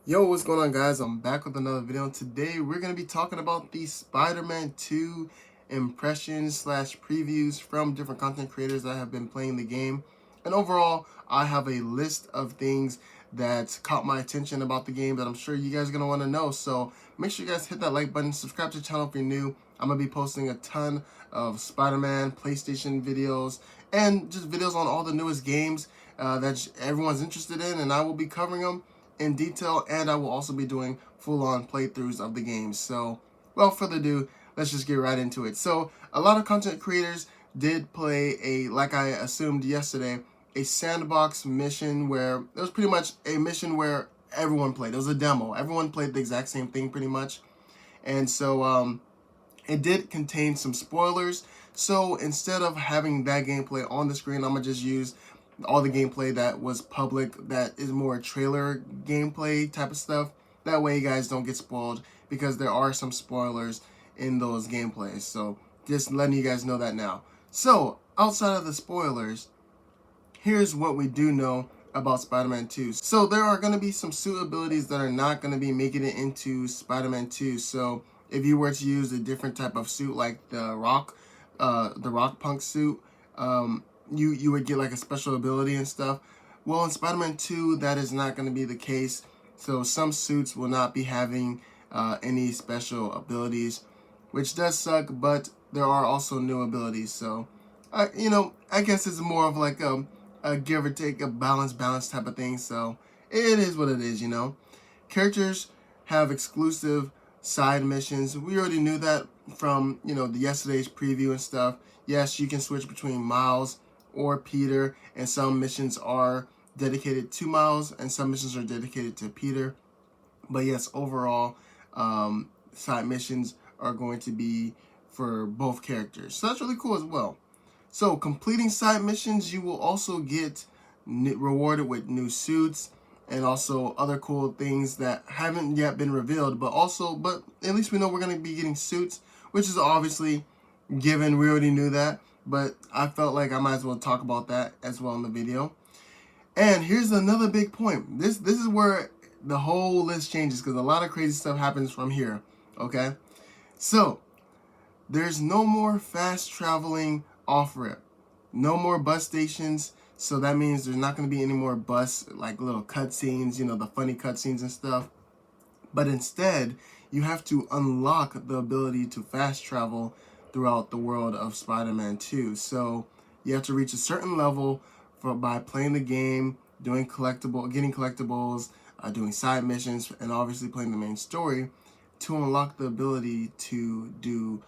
Yo, what's going on, guys? I'm back with another video. Today we're going to be talking about the Spider-Man 2 impressions slash previews from different content creators that have been playing the game. And overall, I have a list of things that caught my attention about the game that I'm sure you guys are going to want to know. So make sure you guys hit that like button, subscribe to the channel if you're new. I'm going to be posting a ton of Spider-Man, PlayStation videos, and just videos on all the newest games that everyone's interested in, and I will be covering them in detail, and I will also be doing full-on playthroughs of the game. So, without further ado, let's just get right into it. So, a lot of content creators did play like I assumed yesterday, a sandbox mission where it was pretty much a mission where everyone played. It was a demo. Everyone played the exact same thing pretty much. And so, it did contain some spoilers. So instead of having that gameplay on the screen, I'm going to just use all the gameplay that was public, that is more trailer gameplay type of stuff. That way you guys don't get spoiled, because there are some spoilers in those gameplays. So just letting you guys know that now. So outside of the spoilers, here's what we do know about Spider-Man 2. So there are going to be some suit abilities that are not going to be making it into Spider-Man 2. So if you were to use a different type of suit like the Rock Punk suit, you would get like a special ability and stuff. Well, in Spider-Man 2, that is not going to be the case. So some suits will not be having any special abilities, which does suck, but there are also new abilities. So, I guess it's more of like a give or take, a balance type of thing. So it is what it is. Characters have exclusive side missions. We already knew that from the yesterday's preview and stuff. Yes, you can switch between Miles or Peter, and some missions are dedicated to Miles and some missions are dedicated to Peter. But yes, overall, side missions are going to be for both characters. So that's really cool as well. So completing side missions, you will also get rewarded with new suits and also other cool things that haven't yet been revealed, but at least we know we're going to be getting suits, which is obviously given. We already knew that, but I felt like I might as well talk about that as well in the video. And here's another big point. This is where the whole list changes, because a lot of crazy stuff happens from here. Okay, so there's no more fast traveling off-rip. No more bus stations. So that means there's not going to be any more bus, like little cutscenes, the funny cutscenes and stuff. But instead, you have to unlock the ability to fast travel throughout the world of Spider-Man 2. So you have to reach a certain level by playing the game, getting collectibles, doing side missions, and obviously playing the main story to unlock the ability to do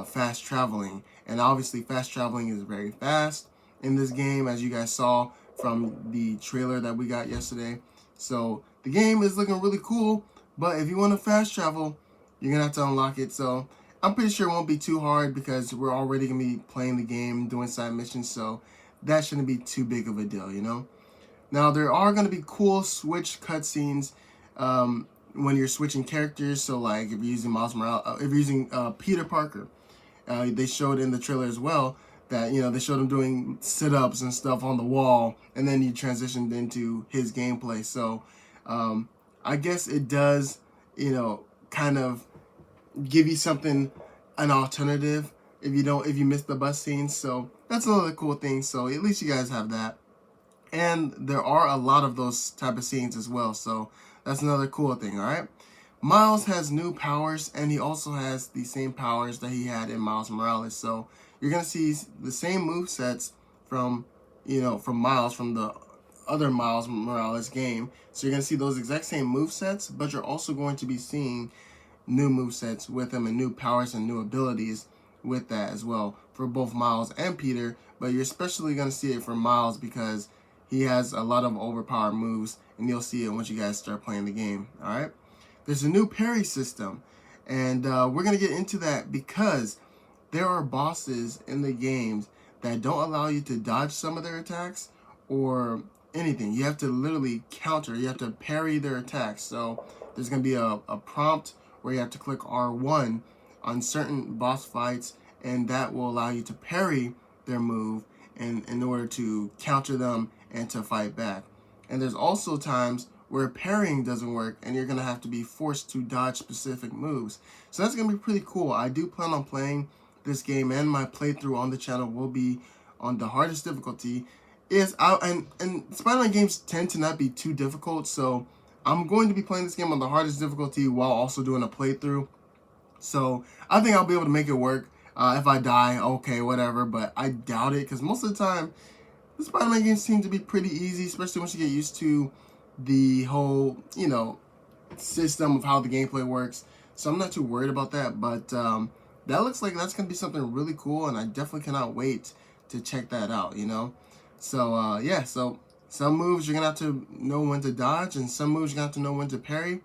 fast traveling. And obviously fast traveling is very fast in this game, as you guys saw from the trailer that we got yesterday. So the game is looking really cool, but if you want to fast travel, you're gonna have to unlock it. So I'm pretty sure it won't be too hard, because we're already gonna be playing the game, doing side missions, so that shouldn't be too big of a deal. Now there are gonna be cool switch cutscenes when you're switching characters. So like if you're using Miles Morales, if you're using Peter Parker, they showed in the trailer as well that they showed him doing sit-ups and stuff on the wall, and then he transitioned into his gameplay. So I guess it does kind of give you something, an alternative, if you miss the bus scenes. So that's another cool thing. So at least you guys have that. And there are a lot of those type of scenes as well. So that's another cool thing, all right? Miles has new powers, and he also has the same powers that he had in Miles Morales. So you're going to see the same move sets from Miles, from the other Miles Morales game. So you're going to see those exact same move sets, but you're also going to be seeing new move sets with him and new powers and new abilities with that as well for both Miles and Peter. But you're especially going to see it for Miles, because he has a lot of overpowered moves, and you'll see it once you guys start playing the game. All right. There's a new parry system, and we're going to get into that, because there are bosses in the games that don't allow you to dodge some of their attacks or anything. You have to literally counter. You have to parry their attacks. So there's going to be a prompt where you have to click R1 on certain boss fights, and that will allow you to parry their move in order to counter them and to fight back. And there's also times where parrying doesn't work and you're going to have to be forced to dodge specific moves. So that's going to be pretty cool. I do plan on playing this game, and my playthrough on the channel will be on the hardest difficulty. And Spider-Man games tend to not be too difficult, so I'm going to be playing this game on the hardest difficulty while also doing a playthrough. So I think I'll be able to make it work. If I die, okay, whatever, but I doubt it, because most of the time, the Spider-Man games seem to be pretty easy, especially once you get used to the whole, system of how the gameplay works. So I'm not too worried about that, but that looks like that's going to be something really cool, and I definitely cannot wait to check that out, So, yeah, so some moves you're going to have to know when to dodge, and some moves you're going to have to know when to parry.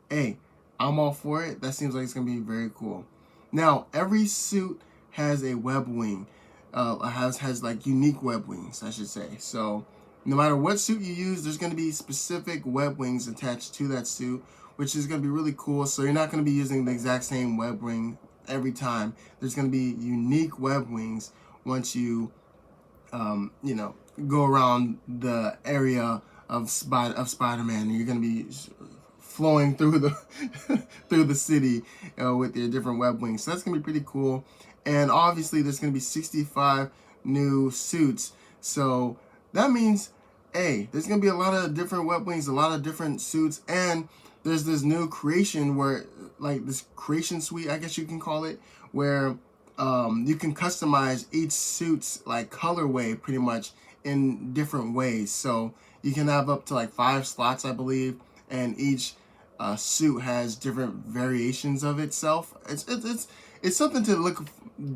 Hey, I'm all for it. That seems like it's going to be very cool. Now, every suit has a web wing. Has like unique web wings, I should say. So no matter what suit you use, there's going to be specific web wings attached to that suit, which is going to be really cool. So you're not going to be using the exact same web wing every time. There's going to be unique web wings once you, go around the area of Spider-Man, and you're going to be flowing through the through the city with your different web wings. So that's gonna be pretty cool. And obviously there's gonna be 65 new suits. So that means, hey, there's gonna be a lot of different web wings, a lot of different suits, and there's this new creation where, like this creation suite, I guess you can call it, where you can customize each suit's like colorway pretty much in different ways. So you can have up to like 5 slots, I believe, and each suit has different variations of itself. It's something to look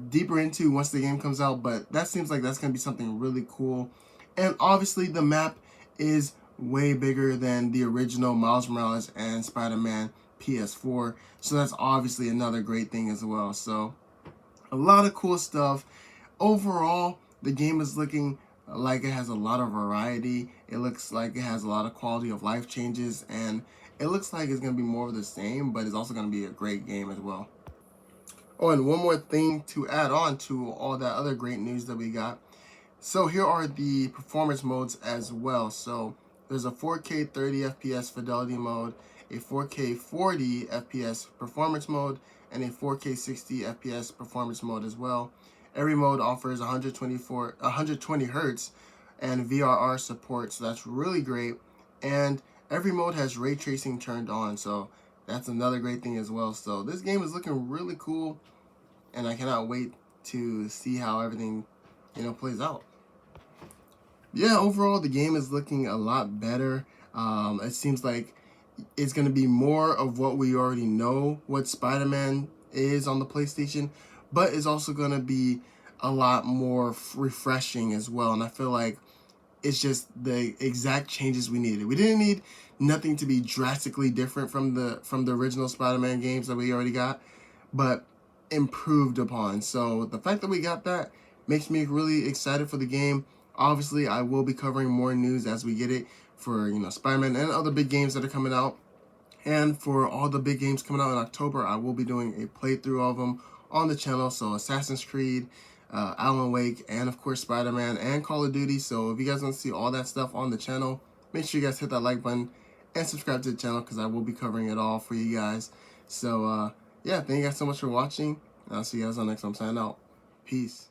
deeper into once the game comes out, but that seems like that's going to be something really cool. And obviously the map is way bigger than the original Miles Morales and Spider-Man PS4, so that's obviously another great thing as well. So a lot of cool stuff. Overall, the game is looking like it has a lot of variety. It looks like it has a lot of quality of life changes, and it looks like it's going to be more of the same, but it's also going to be a great game as well. Oh, and one more thing to add on to all that other great news that we got. So here are the performance modes as well. So there's a 4K 30 FPS fidelity mode, a 4K 40 FPS performance mode, and a 4K 60 FPS performance mode as well. Every mode offers 120 hertz and VRR support, so that's really great. And every mode has ray tracing turned on, so that's another great thing as well. So this game is looking really cool, and I cannot wait to see how everything, plays out. Yeah, overall the game is looking a lot better. It seems like it's going to be more of what we already know what Spider-Man is on the PlayStation, but it's also going to be a lot more refreshing as well. And I feel like it's just the exact changes we needed. We didn't need nothing to be drastically different from the original Spider-Man games that we already got, but improved upon. So the fact that we got that makes me really excited for the game. Obviously, I will be covering more news as we get it for, Spider-Man and other big games that are coming out. And for all the big games coming out in October, I will be doing a playthrough of them on the channel. So Assassin's Creed, Alan Wake, and of course Spider-Man and Call of Duty. So if you guys want to see all that stuff on the channel, make sure you guys hit that like button and subscribe to the channel, because I will be covering it all for you guys. So yeah, thank you guys so much for watching, and I'll see you guys on the next one. Signing out. Peace.